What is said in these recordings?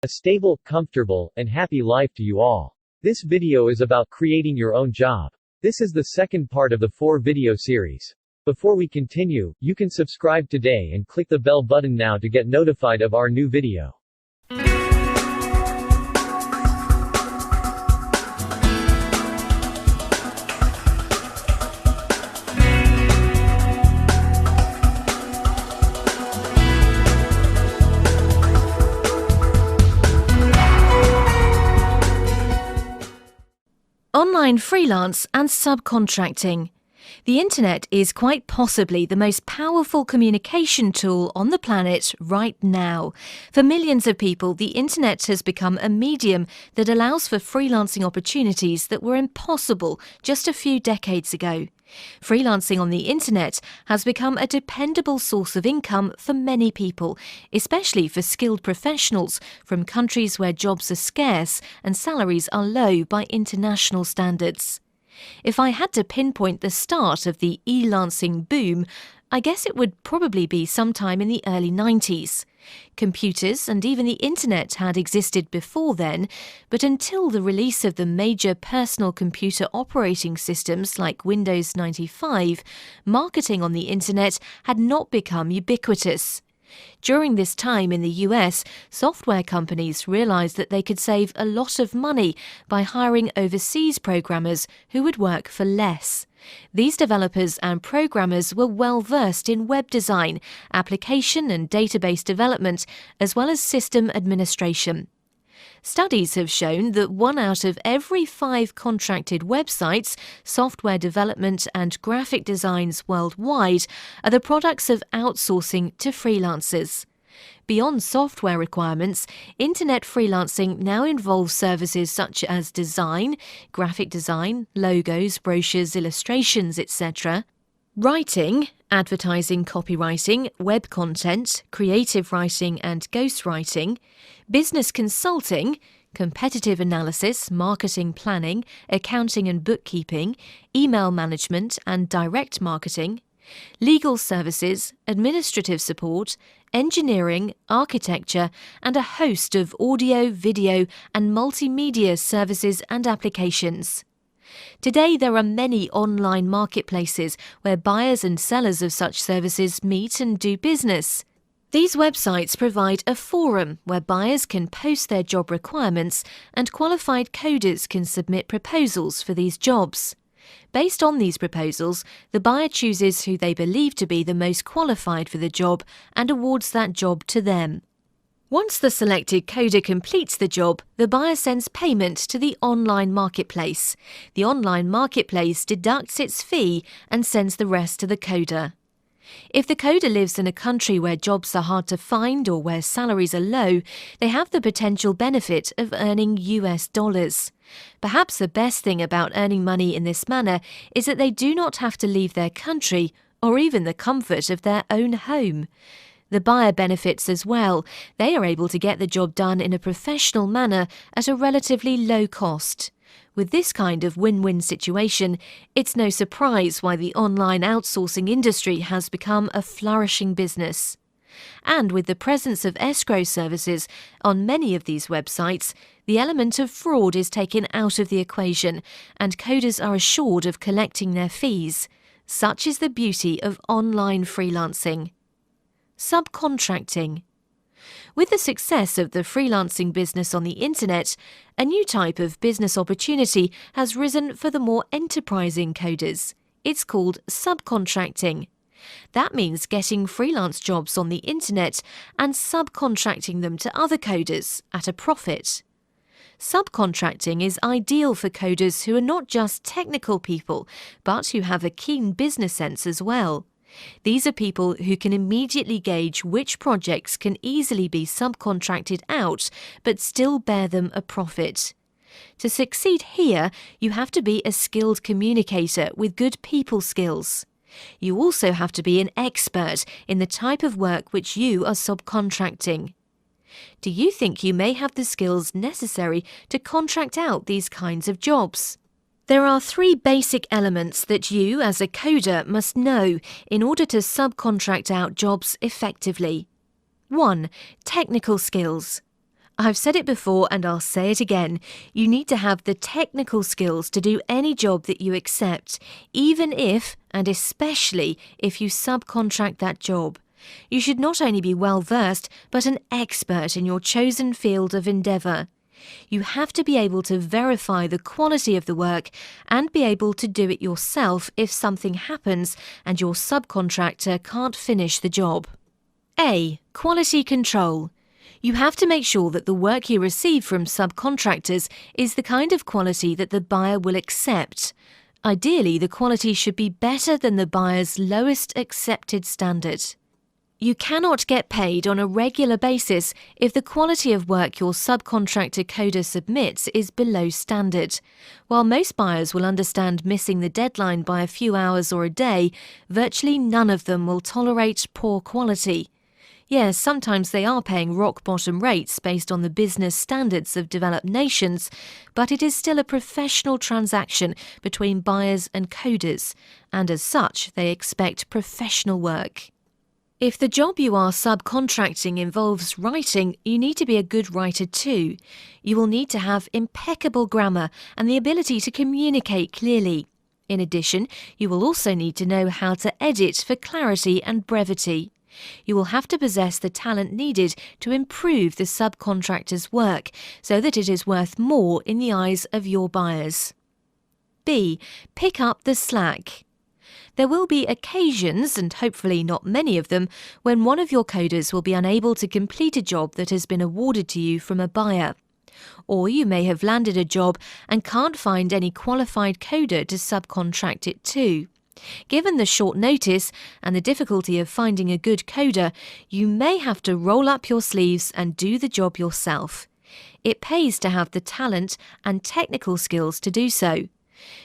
A stable, comfortable, and happy life to you all. This video is about creating your own job. This is the second part of the 4-video series. Before we continue, you can subscribe today and click the bell button now to get notified of our new video. Online freelance and subcontracting. The internet is quite possibly the most powerful communication tool on the planet right now. For millions of people, the internet has become a medium that allows for freelancing opportunities that were impossible just a few decades ago. Freelancing on the internet has become a dependable source of income for many people, especially for skilled professionals from countries where jobs are scarce and salaries are low by international standards. If I had to pinpoint the start of the e-lancing boom, I guess it would probably be sometime in the early 90s. Computers and even the internet had existed before then, but until the release of the major personal computer operating systems like Windows 95, marketing on the internet had not become ubiquitous. During this time in the US, software companies realized that they could save a lot of money by hiring overseas programmers who would work for less. These developers and programmers were well versed in web design, application and database development, as well as system administration. Studies have shown that 1 out of every 5 contracted websites, software development and graphic designs worldwide are the products of outsourcing to freelancers. Beyond software requirements, internet freelancing now involves services such as design, graphic design, logos, brochures, illustrations, etc., writing, advertising, copywriting, web content, creative writing and ghostwriting, business consulting, competitive analysis, marketing planning, accounting and bookkeeping, email management and direct marketing, legal services, administrative support, engineering, architecture, and a host of audio, video, and multimedia services and applications. Today, there are many online marketplaces where buyers and sellers of such services meet and do business. These websites provide a forum where buyers can post their job requirements and qualified coders can submit proposals for these jobs. Based on these proposals, the buyer chooses who they believe to be the most qualified for the job and awards that job to them. Once the selected coder completes the job, the buyer sends payment to the online marketplace. The online marketplace deducts its fee and sends the rest to the coder. If the coder lives in a country where jobs are hard to find or where salaries are low, they have the potential benefit of earning US dollars. Perhaps the best thing about earning money in this manner is that they do not have to leave their country or even the comfort of their own home. The buyer benefits as well. They are able to get the job done in a professional manner at a relatively low cost. With this kind of win-win situation, it's no surprise why the online outsourcing industry has become a flourishing business. And with the presence of escrow services on many of these websites, the element of fraud is taken out of the equation and coders are assured of collecting their fees. Such is the beauty of online freelancing. Subcontracting. With the success of the freelancing business on the internet, a new type of business opportunity has risen for the more enterprising coders. It's called subcontracting. That means getting freelance jobs on the internet and subcontracting them to other coders at a profit. Subcontracting is ideal for coders who are not just technical people, but who have a keen business sense as well. These are people who can immediately gauge which projects can easily be subcontracted out but still bear them a profit. To succeed here, you have to be a skilled communicator with good people skills. You also have to be an expert in the type of work which you are subcontracting. Do you think you may have the skills necessary to contract out these kinds of jobs? There are 3 basic elements that you, as a coder, must know in order to subcontract out jobs effectively. 1. Technical skills. I've said it before and I'll say it again. You need to have the technical skills to do any job that you accept, even if, and especially if you subcontract that job. You should not only be well versed, but an expert in your chosen field of endeavour. You have to be able to verify the quality of the work and be able to do it yourself if something happens and your subcontractor can't finish the job. A. Quality control. You have to make sure that the work you receive from subcontractors is the kind of quality that the buyer will accept. Ideally, the quality should be better than the buyer's lowest accepted standard. You cannot get paid on a regular basis if the quality of work your subcontractor coder submits is below standard. While most buyers will understand missing the deadline by a few hours or a day, virtually none of them will tolerate poor quality. Yes, sometimes they are paying rock-bottom rates based on the business standards of developed nations, but it is still a professional transaction between buyers and coders, and as such, they expect professional work. If the job you are subcontracting involves writing, you need to be a good writer too. You will need to have impeccable grammar and the ability to communicate clearly. In addition, you will also need to know how to edit for clarity and brevity. You will have to possess the talent needed to improve the subcontractor's work so that it is worth more in the eyes of your buyers. B. Pick up the slack. There will be occasions, and hopefully not many of them, when one of your coders will be unable to complete a job that has been awarded to you from a buyer. Or you may have landed a job and can't find any qualified coder to subcontract it to. Given the short notice and the difficulty of finding a good coder, you may have to roll up your sleeves and do the job yourself. It pays to have the talent and technical skills to do so.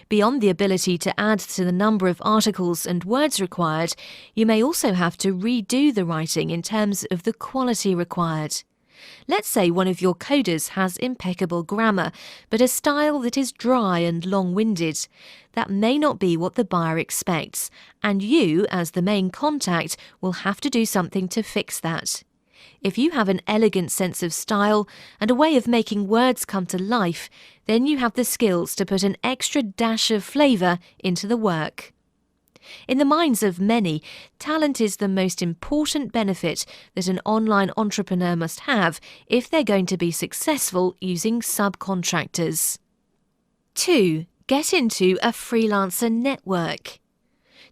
Beyond the ability to add to the number of articles and words required, you may also have to redo the writing in terms of the quality required. Let's say one of your coders has impeccable grammar, but a style that is dry and long-winded. That may not be what the buyer expects, and you, as the main contact, will have to do something to fix that. If you have an elegant sense of style and a way of making words come to life, then you have the skills to put an extra dash of flavour into the work. In the minds of many, talent is the most important benefit that an online entrepreneur must have if they're going to be successful using subcontractors. 2. Get into a freelancer network.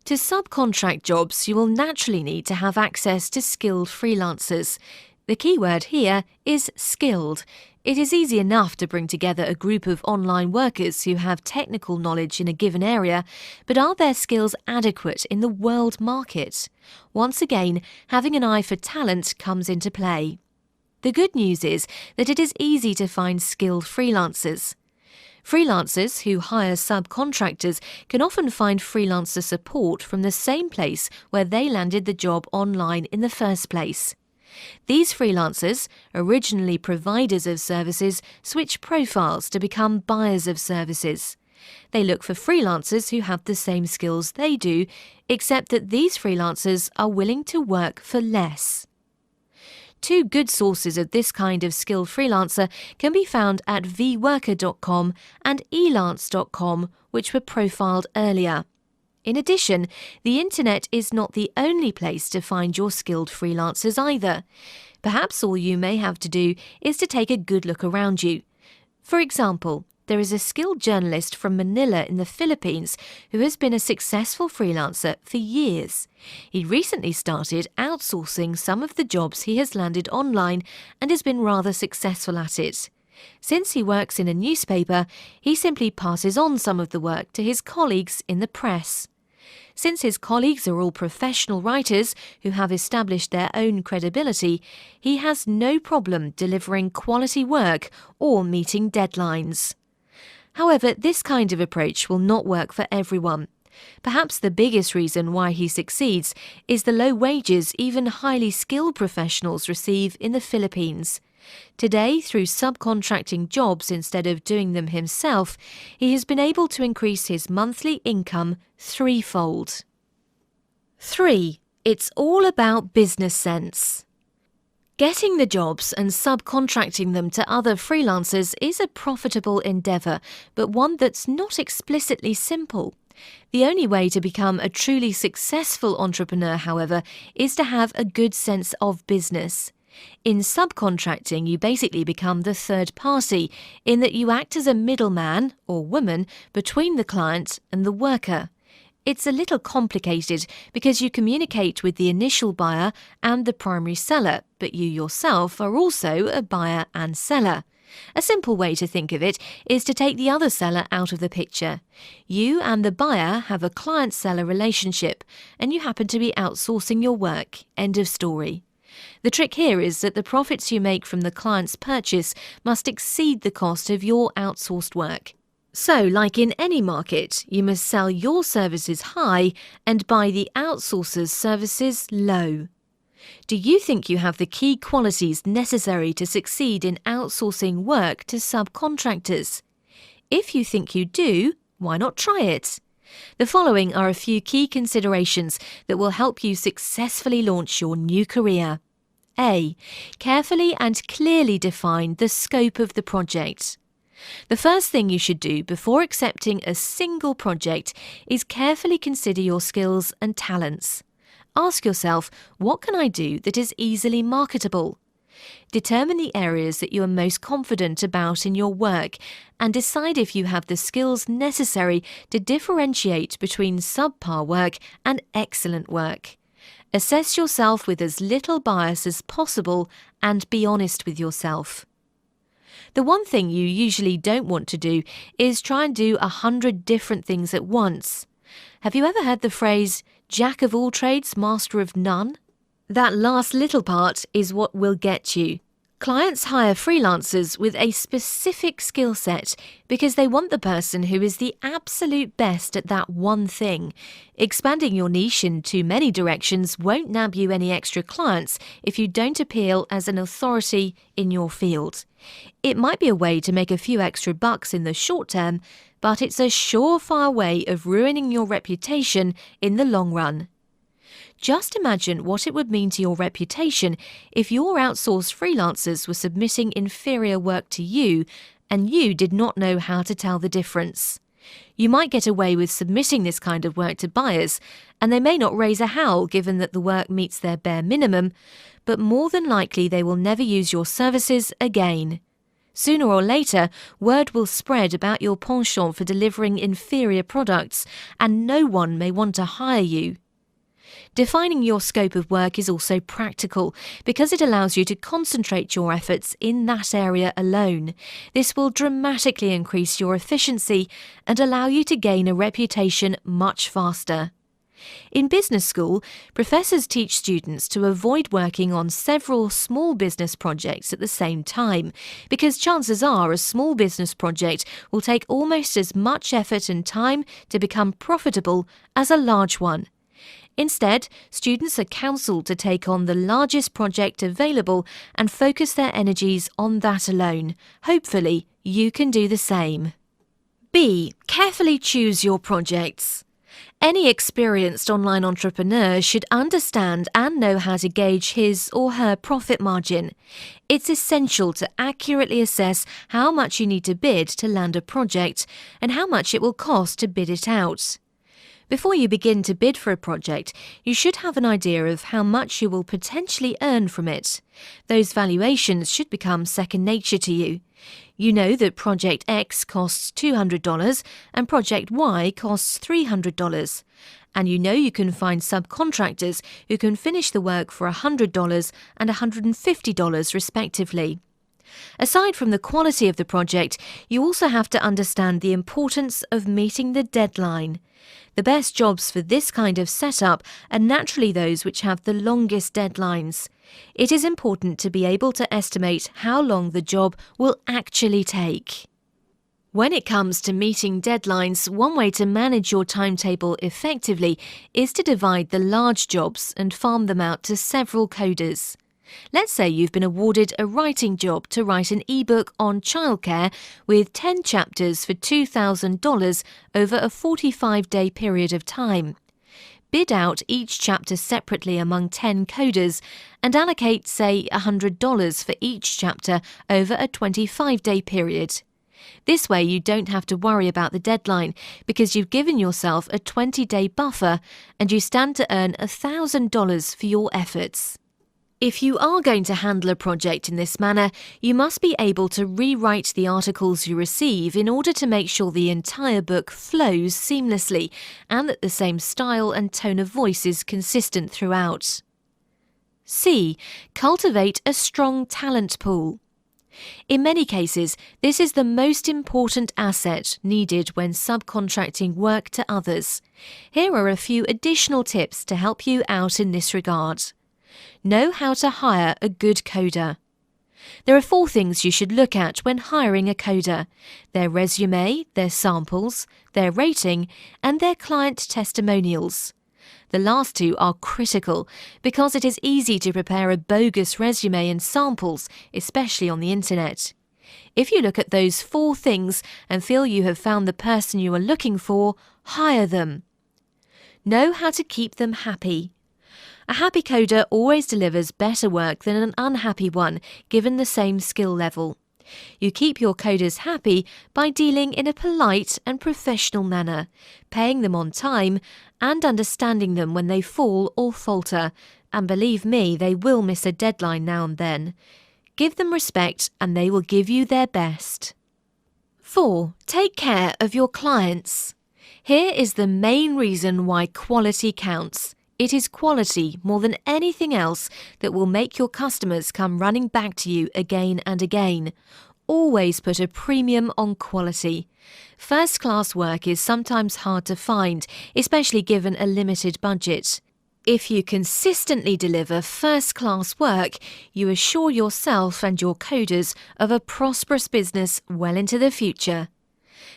To subcontract jobs, you will naturally need to have access to skilled freelancers. The key word here is skilled. It is easy enough to bring together a group of online workers who have technical knowledge in a given area, but are their skills adequate in the world market? Once again, having an eye for talent comes into play. The good news is that it is easy to find skilled freelancers. Freelancers who hire subcontractors can often find freelancer support from the same place where they landed the job online in the first place. These freelancers, originally providers of services, switch profiles to become buyers of services. They look for freelancers who have the same skills they do, except that these freelancers are willing to work for less. Two good sources of this kind of skilled freelancer can be found at vworker.com and elance.com, which were profiled earlier. In addition, the internet is not the only place to find your skilled freelancers either. Perhaps all you may have to do is to take a good look around you. For example, there is a skilled journalist from Manila in the Philippines who has been a successful freelancer for years. He recently started outsourcing some of the jobs he has landed online and has been rather successful at it. Since he works in a newspaper, he simply passes on some of the work to his colleagues in the press. Since his colleagues are all professional writers who have established their own credibility, he has no problem delivering quality work or meeting deadlines. However, this kind of approach will not work for everyone. Perhaps the biggest reason why he succeeds is the low wages even highly skilled professionals receive in the Philippines. Today, through subcontracting jobs instead of doing them himself, he has been able to increase his monthly income threefold. 3. It's all about business sense. Getting the jobs and subcontracting them to other freelancers is a profitable endeavour, but one that's not explicitly simple. The only way to become a truly successful entrepreneur, however, is to have a good sense of business. In subcontracting, you basically become the third party, in that you act as a middleman or woman between the client and the worker. It's a little complicated because you communicate with the initial buyer and the primary seller, but you yourself are also a buyer and seller. A simple way to think of it is to take the other seller out of the picture. You and the buyer have a client-seller relationship, and you happen to be outsourcing your work. End of story. The trick here is that the profits you make from the client's purchase must exceed the cost of your outsourced work. So, like in any market, you must sell your services high and buy the outsourcer's services low. Do you think you have the key qualities necessary to succeed in outsourcing work to subcontractors? If you think you do, why not try it? The following are a few key considerations that will help you successfully launch your new career. A. Carefully and clearly define the scope of the project. The first thing you should do before accepting a single project is carefully consider your skills and talents. Ask yourself, what can I do that is easily marketable? Determine the areas that you are most confident about in your work and decide if you have the skills necessary to differentiate between subpar work and excellent work. Assess yourself with as little bias as possible and be honest with yourself. The one thing you usually don't want to do is try and do 100 different things at once. Have you ever heard the phrase, "Jack of all trades, master of none"? That last little part is what will get you. Clients hire freelancers with a specific skill set because they want the person who is the absolute best at that one thing. Expanding your niche in too many directions won't nab you any extra clients if you don't appeal as an authority in your field. It might be a way to make a few extra bucks in the short term, but it's a surefire way of ruining your reputation in the long run. Just imagine what it would mean to your reputation if your outsourced freelancers were submitting inferior work to you and you did not know how to tell the difference. You might get away with submitting this kind of work to buyers, and they may not raise a howl given that the work meets their bare minimum, but more than likely they will never use your services again. Sooner or later, word will spread about your penchant for delivering inferior products, and no one may want to hire you. Defining your scope of work is also practical because it allows you to concentrate your efforts in that area alone. This will dramatically increase your efficiency and allow you to gain a reputation much faster. In business school, professors teach students to avoid working on several small business projects at the same time, because chances are a small business project will take almost as much effort and time to become profitable as a large one. Instead, students are counselled to take on the largest project available and focus their energies on that alone. Hopefully, you can do the same. B. Carefully choose your projects. Any experienced online entrepreneur should understand and know how to gauge his or her profit margin. It's essential to accurately assess how much you need to bid to land a project and how much it will cost to bid it out. Before you begin to bid for a project, you should have an idea of how much you will potentially earn from it. Those valuations should become second nature to you. You know that Project X costs $200 and Project Y costs $300. And you know you can find subcontractors who can finish the work for $100 and $150 respectively. Aside from the quality of the project, you also have to understand the importance of meeting the deadline. The best jobs for this kind of setup are naturally those which have the longest deadlines. It is important to be able to estimate how long the job will actually take. When it comes to meeting deadlines, one way to manage your timetable effectively is to divide the large jobs and farm them out to several coders. Let's say you've been awarded a writing job to write an ebook on childcare with 10 chapters for $2,000 over a 45-day period of time. bid out each chapter separately among 10 coders and allocate, say, $100 for each chapter over a 25-day period. This way you don't have to worry about the deadline because you've given yourself a 20-day buffer and you stand to earn $1,000 for your efforts. If you are going to handle a project in this manner, you must be able to rewrite the articles you receive in order to make sure the entire book flows seamlessly and that the same style and tone of voice is consistent throughout. C. Cultivate a strong talent pool. In many cases, this is the most important asset needed when subcontracting work to others. Here are a few additional tips to help you out in this regard. Know how to hire a good coder. There are 4 things you should look at when hiring a coder: their resume, their samples, their rating, and their client testimonials. The last 2 are critical because it is easy to prepare a bogus resume and samples, especially on the internet. If you look at those 4 things and feel you have found the person you are looking for, hire them. Know how to keep them happy. A happy coder always delivers better work than an unhappy one, given the same skill level. You keep your coders happy by dealing in a polite and professional manner, paying them on time, and understanding them when they fall or falter, and believe me, they will miss a deadline now and then. Give them respect and they will give you their best. 4. Take care of your clients. Here is the main reason why quality counts. It is quality, more than anything else, that will make your customers come running back to you again and again. Always put a premium on quality. First-class work is sometimes hard to find, especially given a limited budget. If you consistently deliver first-class work, you assure yourself and your coders of a prosperous business well into the future.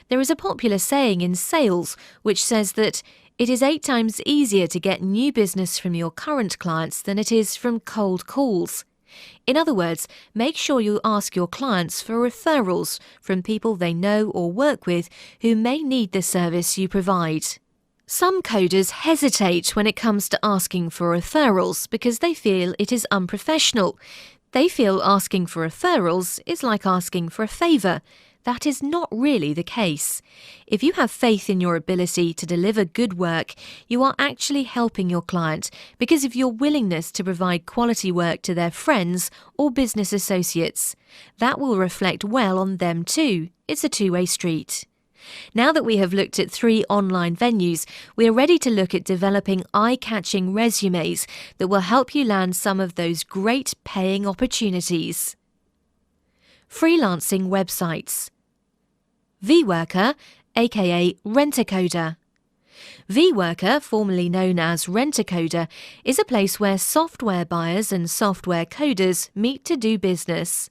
There is a popular saying in sales which says that it is 8 times easier to get new business from your current clients than it is from cold calls. In other words, make sure you ask your clients for referrals from people they know or work with who may need the service you provide. Some coders hesitate when it comes to asking for referrals because they feel it is unprofessional. They feel asking for referrals is like asking for a favour. That is not really the case. If you have faith in your ability to deliver good work, you are actually helping your client because of your willingness to provide quality work to their friends or business associates. That will reflect well on them too. It's a two-way street. Now that we have looked at 3 online venues, we are ready to look at developing eye-catching resumes that will help you land some of those great paying opportunities. Freelancing websites. vWorker, aka Rent-A-Coder. vWorker, formerly known as Rent-A-Coder, is a place where software buyers and software coders meet to do business.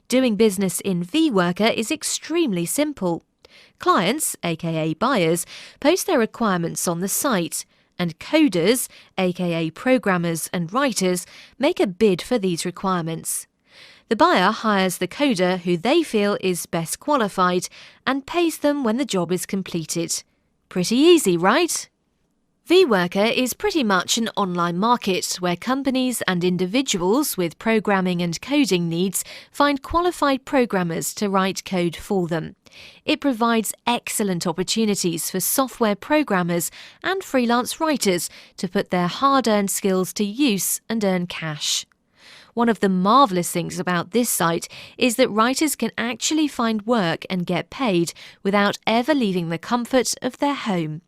Doing business in vWorker is extremely simple. Clients, aka buyers, post their requirements on the site, and coders, aka programmers and writers, make a bid for these requirements. The buyer hires the coder who they feel is best qualified and pays them when the job is completed. Pretty easy, right? vWorker is pretty much an online market where companies and individuals with programming and coding needs find qualified programmers to write code for them. It provides excellent opportunities for software programmers and freelance writers to put their hard-earned skills to use and earn cash. One of the marvellous things about this site is that writers can actually find work and get paid without ever leaving the comfort of their home.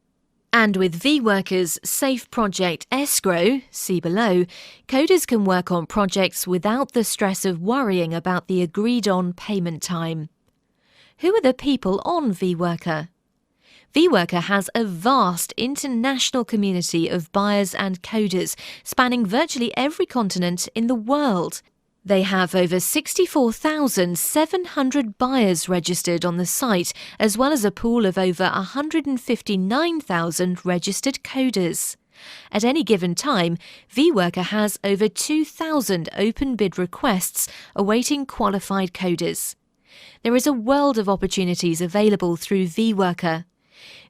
And with vWorker's Safe Project Escrow, see below, coders can work on projects without the stress of worrying about the agreed-on payment time. Who are the people on vWorker? vWorker has a vast international community of buyers and coders spanning virtually every continent in the world. They have over 64,700 buyers registered on the site, as well as a pool of over 159,000 registered coders. At any given time, vWorker has over 2,000 open bid requests awaiting qualified coders. There is a world of opportunities available through vWorker.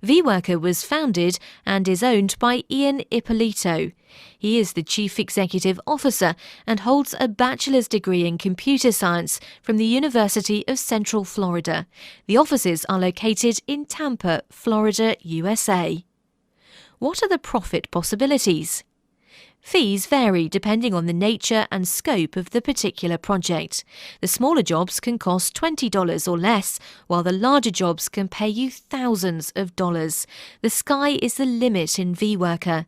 vWorker was founded and is owned by Ian Ippolito. He is the Chief Executive Officer and holds a bachelor's degree in computer science from the University of Central Florida. The offices are located in Tampa, Florida, USA. What are the profit possibilities? Fees vary depending on the nature and scope of the particular project. The smaller jobs can cost $20 or less, while the larger jobs can pay you thousands of dollars. The sky is the limit in vWorker.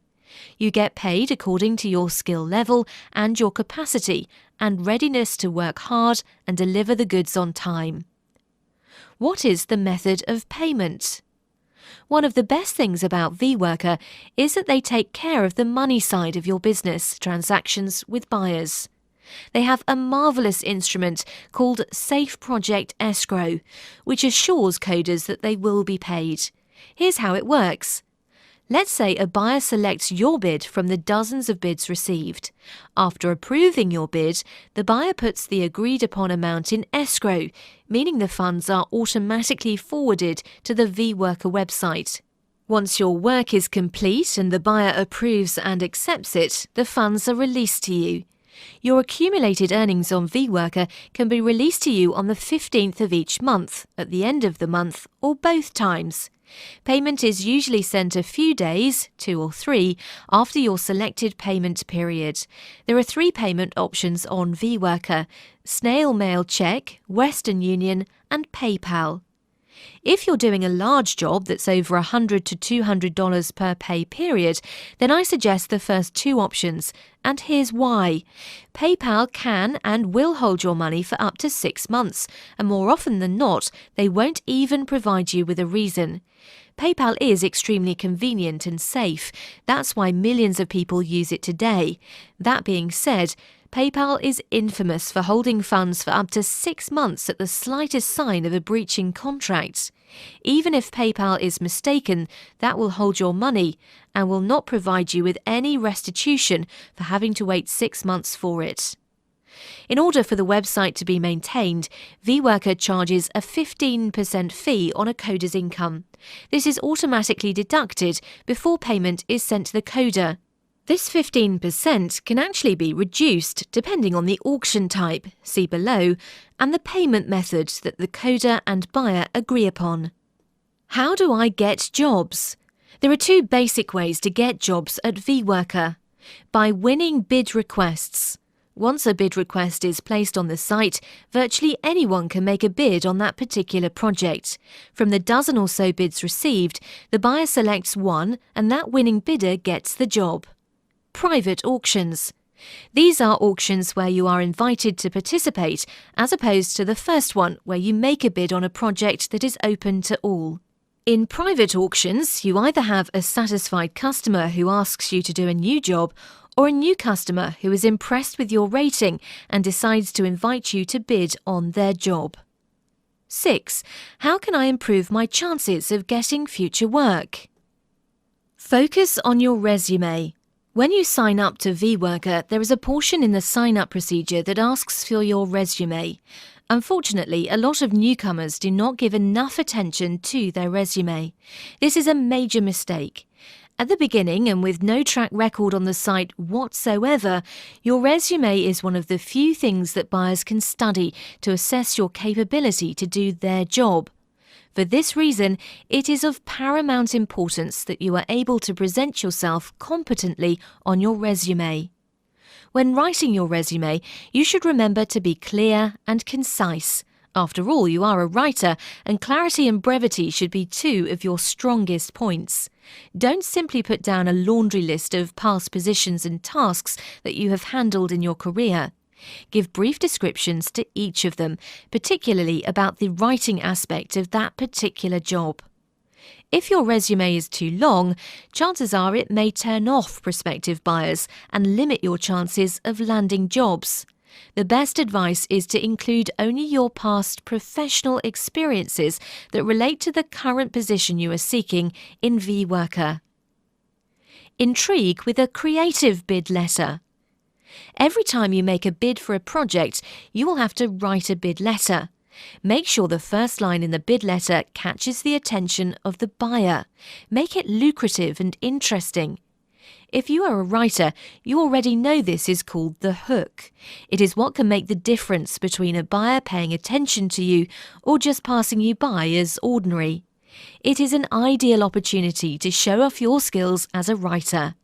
You get paid according to your skill level and your capacity and readiness to work hard and deliver the goods on time. What is the method of payment? One of the best things about vWorker is that they take care of the money side of your business transactions with buyers. They have a marvellous instrument called Safe Project Escrow, which assures coders that they will be paid. Here's how it works. Let's say a buyer selects your bid from the dozens of bids received. After approving your bid, the buyer puts the agreed-upon amount in escrow, meaning the funds are automatically forwarded to the vWorker website. Once your work is complete and the buyer approves and accepts it, the funds are released to you. Your accumulated earnings on vWorker can be released to you on the 15th of each month, at the end of the month, or both times. Payment is usually sent a few days, 2 or 3, after your selected payment period. There are 3 payment options on vWorker: snail mail check, Western Union, and PayPal. If you're doing a large job that's over $100 to $200 per pay period, then I suggest the first 2 options, and here's why. PayPal can and will hold your money for up to 6 months, and more often than not, they won't even provide you with a reason. PayPal is extremely convenient and safe. That's why millions of people use it today. That being said, PayPal is infamous for holding funds for up to 6 months at the slightest sign of a breaching contract. Even if PayPal is mistaken, that will hold your money and will not provide you with any restitution for having to wait 6 months for it. In order for the website to be maintained, vWorker charges a 15% fee on a coder's income. This is automatically deducted before payment is sent to the coder. This 15% can actually be reduced depending on the auction type, see below, and the payment method that the coder and buyer agree upon. How do I get jobs? There are 2 basic ways to get jobs at vWorker. By winning bid requests. Once a bid request is placed on the site, virtually anyone can make a bid on that particular project. From the dozen or so bids received, the buyer selects one and that winning bidder gets the job. Private auctions. These are auctions where you are invited to participate, as opposed to the first one where you make a bid on a project that is open to all. In private auctions, you either have a satisfied customer who asks you to do a new job, or a new customer who is impressed with your rating and decides to invite you to bid on their job. 6. How can I improve my chances of getting future work? Focus on your resume. When you sign up to vWorker, there is a portion in the sign-up procedure that asks for your resume. Unfortunately, a lot of newcomers do not give enough attention to their resume. This is a major mistake. At the beginning, and with no track record on the site whatsoever, your resume is one of the few things that buyers can study to assess your capability to do their job. For this reason, it is of paramount importance that you are able to present yourself competently on your resume. When writing your resume, you should remember to be clear and concise. After all, you are a writer, and clarity and brevity should be 2 of your strongest points. Don't simply put down a laundry list of past positions and tasks that you have handled in your career. Give brief descriptions to each of them, particularly about the writing aspect of that particular job. If your resume is too long, chances are it may turn off prospective buyers and limit your chances of landing jobs. The best advice is to include only your past professional experiences that relate to the current position you are seeking in vWorker. Intrigue with a creative bid letter. Every time you make a bid for a project, you will have to write a bid letter. Make sure the first line in the bid letter catches the attention of the buyer. Make it lucrative and interesting. If you are a writer, you already know this is called the hook. It is what can make the difference between a buyer paying attention to you or just passing you by as ordinary. It is an ideal opportunity to show off your skills as a writer.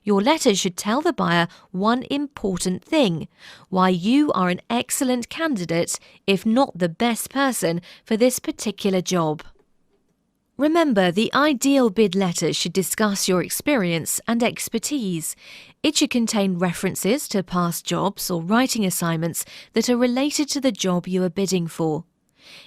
Your letter should tell the buyer one important thing: why you are an excellent candidate, if not the best person, for this particular job. Remember, the ideal bid letter should discuss your experience and expertise. It should contain references to past jobs or writing assignments that are related to the job you are bidding for.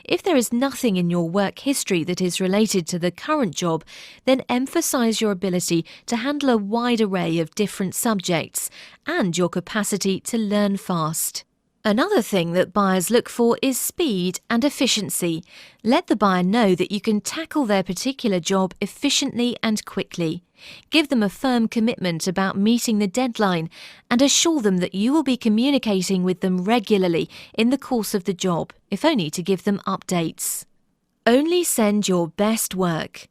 If there is nothing in your work history that is related to the current job, then emphasize your ability to handle a wide array of different subjects and your capacity to learn fast. Another thing that buyers look for is speed and efficiency. Let the buyer know that you can tackle their particular job efficiently and quickly. Give them a firm commitment about meeting the deadline and assure them that you will be communicating with them regularly in the course of the job, if only to give them updates. Only send your best work.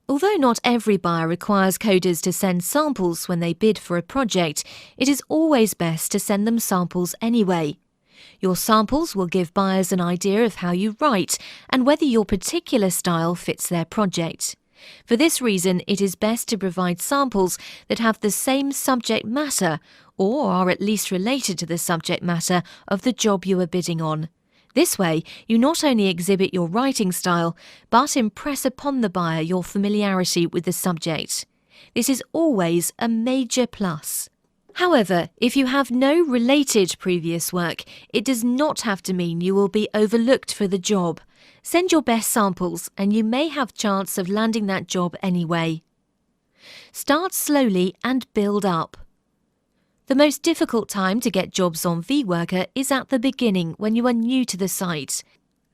Although not every buyer requires coders to send samples when they bid for a project, it is always best to send them samples anyway. Your samples will give buyers an idea of how you write and whether your particular style fits their project. For this reason, it is best to provide samples that have the same subject matter or are at least related to the subject matter of the job you are bidding on. This way, you not only exhibit your writing style, but impress upon the buyer your familiarity with the subject. This is always a major plus. However, if you have no related previous work, it does not have to mean you will be overlooked for the job. Send your best samples and you may have chance of landing that job anyway. Start slowly and build up. The most difficult time to get jobs on VWorker is at the beginning when you are new to the site.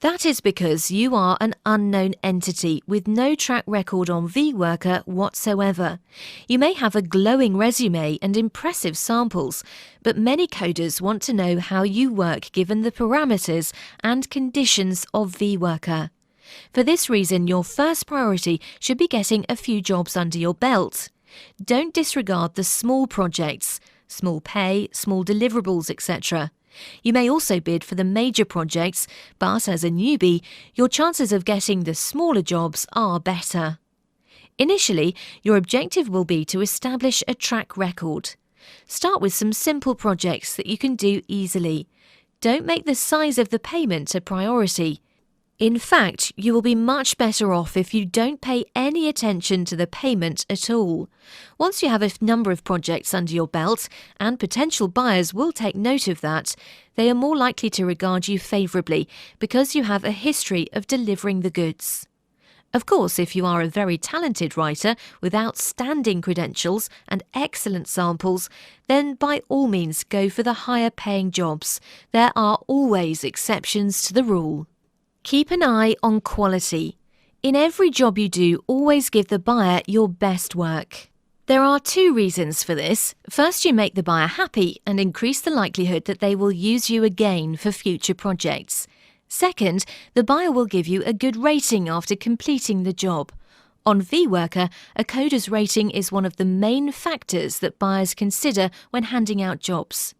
That is because you are an unknown entity with no track record on VWorker whatsoever. You may have a glowing resume and impressive samples, but many coders want to know how you work given the parameters and conditions of VWorker. For this reason, your first priority should be getting a few jobs under your belt. Don't disregard the small projects, small pay, small deliverables, etc. You may also bid for the major projects, but as a newbie, your chances of getting the smaller jobs are better. Initially, your objective will be to establish a track record. Start with some simple projects that you can do easily. Don't make the size of the payment a priority. In fact, you will be much better off if you don't pay any attention to the payment at all. Once you have a number of projects under your belt, and potential buyers will take note of that, they are more likely to regard you favourably because you have a history of delivering the goods. Of course, if you are a very talented writer with outstanding credentials and excellent samples, then by all means go for the higher paying jobs. There are always exceptions to the rule. Keep an eye on quality. In every job you do, always give the buyer your best work. There are two reasons for this. First, you make the buyer happy and increase the likelihood that they will use you again for future projects. Second, the buyer will give you a good rating after completing the job. On VWorker, a coder's rating is one of the main factors that buyers consider when handing out jobs.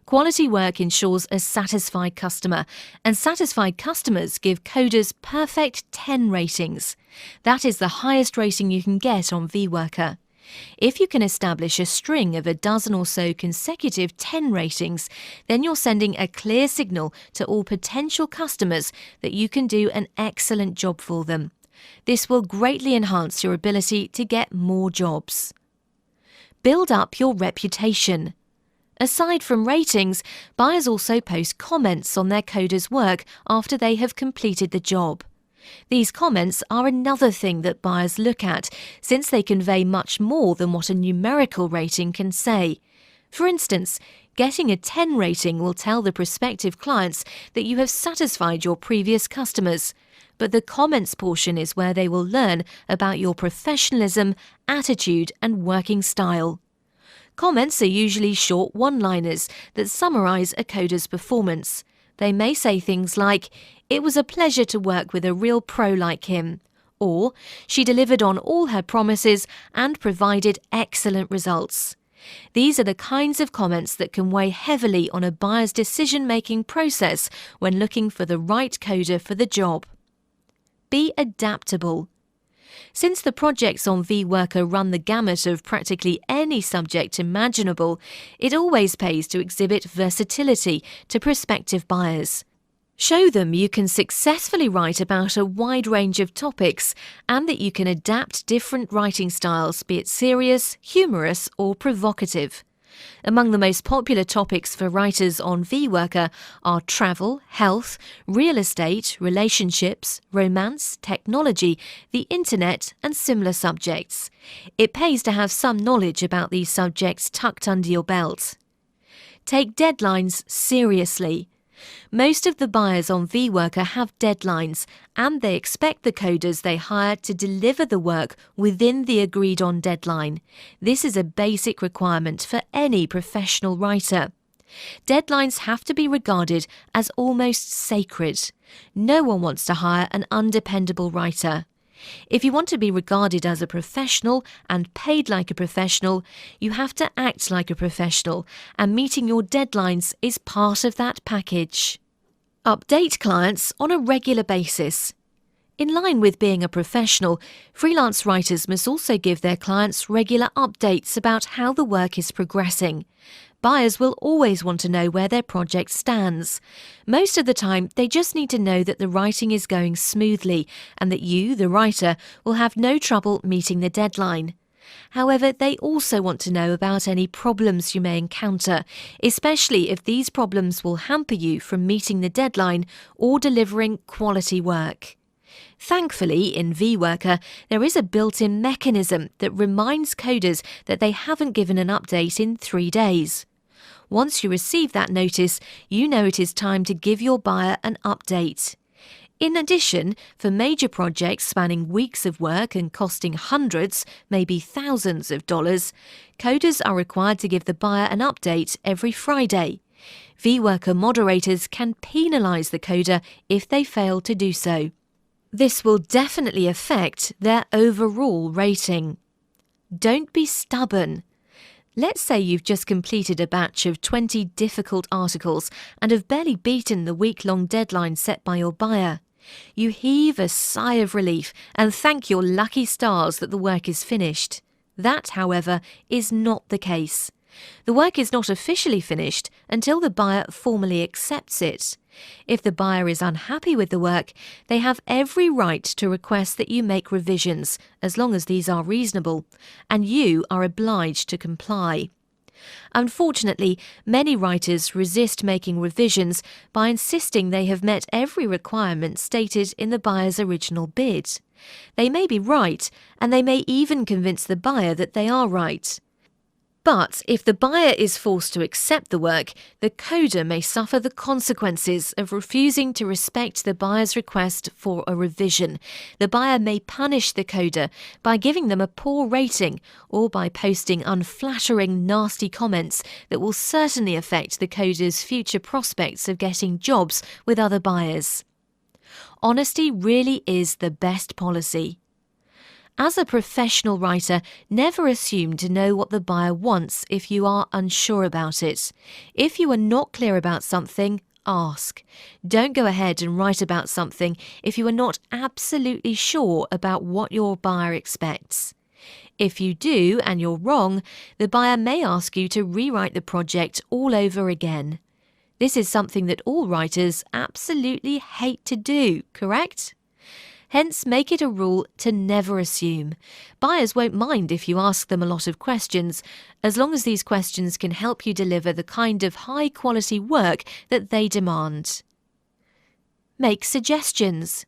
Quality work ensures a satisfied customer, and satisfied customers give coders perfect 10 ratings. That is the highest rating you can get on VWorker. If you can establish a string of a dozen or so consecutive 10 ratings, then you're sending a clear signal to all potential customers that you can do an excellent job for them. This will greatly enhance your ability to get more jobs. Build up your reputation. Aside from ratings, buyers also post comments on their coders' work after they have completed the job. These comments are another thing that buyers look at, since they convey much more than what a numerical rating can say. For instance, getting a 10 rating will tell the prospective clients that you have satisfied your previous customers, but the comments portion is where they will learn about your professionalism, attitude, and working style. Comments are usually short one-liners that summarize a coder's performance. They may say things like, "It was a pleasure to work with a real pro like him," or "She delivered on all her promises and provided excellent results." These are the kinds of comments that can weigh heavily on a buyer's decision-making process when looking for the right coder for the job. Be adaptable. Since the projects on vWorker run the gamut of practically any subject imaginable, it always pays to exhibit versatility to prospective buyers. Show them you can successfully write about a wide range of topics and that you can adapt different writing styles, be it serious, humorous, or provocative. Among the most popular topics for writers on vWorker are travel, health, real estate, relationships, romance, technology, the internet, and similar subjects. It pays to have some knowledge about these subjects tucked under your belt. Take deadlines seriously. Most of the buyers on vWorker have deadlines, and they expect the coders they hire to deliver the work within the agreed-on deadline. This is a basic requirement for any professional writer. Deadlines have to be regarded as almost sacred. No one wants to hire an undependable writer. If you want to be regarded as a professional and paid like a professional, you have to act like a professional, and meeting your deadlines is part of that package. Update clients on a regular basis. In line with being a professional, freelance writers must also give their clients regular updates about how the work is progressing. Buyers will always want to know where their project stands. Most of the time, they just need to know that the writing is going smoothly and that you, the writer, will have no trouble meeting the deadline. However, they also want to know about any problems you may encounter, especially if these problems will hamper you from meeting the deadline or delivering quality work. Thankfully, in vWorker, there is a built-in mechanism that reminds coders that they haven't given an update in 3 days. Once you receive that notice, you know it is time to give your buyer an update. In addition, for major projects spanning weeks of work and costing hundreds, maybe thousands of dollars, coders are required to give the buyer an update every Friday. vWorker moderators can penalise the coder if they fail to do so. This will definitely affect their overall rating. Don't be stubborn. Let's say you've just completed a batch of 20 difficult articles and have barely beaten the week-long deadline set by your buyer. You heave a sigh of relief and thank your lucky stars that the work is finished. That, however, is not the case. The work is not officially finished until the buyer formally accepts it. If the buyer is unhappy with the work, they have every right to request that you make revisions, as long as these are reasonable, and you are obliged to comply. Unfortunately, many writers resist making revisions by insisting they have met every requirement stated in the buyer's original bid. They may be right, and they may even convince the buyer that they are right. But if the buyer is forced to accept the work, the coder may suffer the consequences of refusing to respect the buyer's request for a revision. The buyer may punish the coder by giving them a poor rating or by posting unflattering, nasty comments that will certainly affect the coder's future prospects of getting jobs with other buyers. Honesty really is the best policy. As a professional writer, never assume to know what the buyer wants if you are unsure about it. If you are not clear about something, ask. Don't go ahead and write about something if you are not absolutely sure about what your buyer expects. If you do and you're wrong, the buyer may ask you to rewrite the project all over again. This is something that all writers absolutely hate to do, correct? Hence, make it a rule to never assume. Buyers won't mind if you ask them a lot of questions, as long as these questions can help you deliver the kind of high-quality work that they demand. Make suggestions.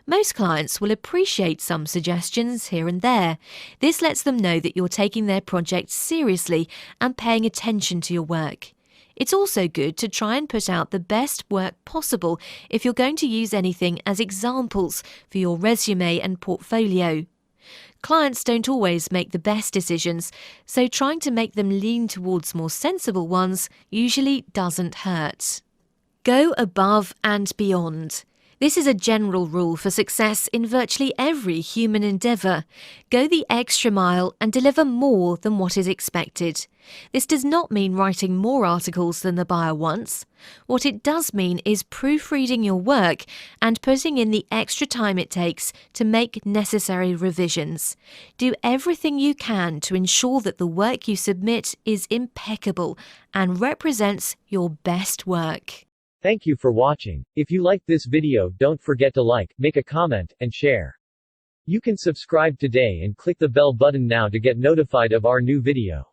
Most clients will appreciate some suggestions here and there. This lets them know that you're taking their project seriously and paying attention to your work. It's also good to try and put out the best work possible if you're going to use anything as examples for your resume and portfolio. Clients don't always make the best decisions, so trying to make them lean towards more sensible ones usually doesn't hurt. Go above and beyond. This is a general rule for success in virtually every human endeavour. Go the extra mile and deliver more than what is expected. This does not mean writing more articles than the buyer wants. What it does mean is proofreading your work and putting in the extra time it takes to make necessary revisions. Do everything you can to ensure that the work you submit is impeccable and represents your best work. Thank you for watching. If you liked this video, don't forget to like, make a comment, and share. You can subscribe today and click the bell button now to get notified of our new video.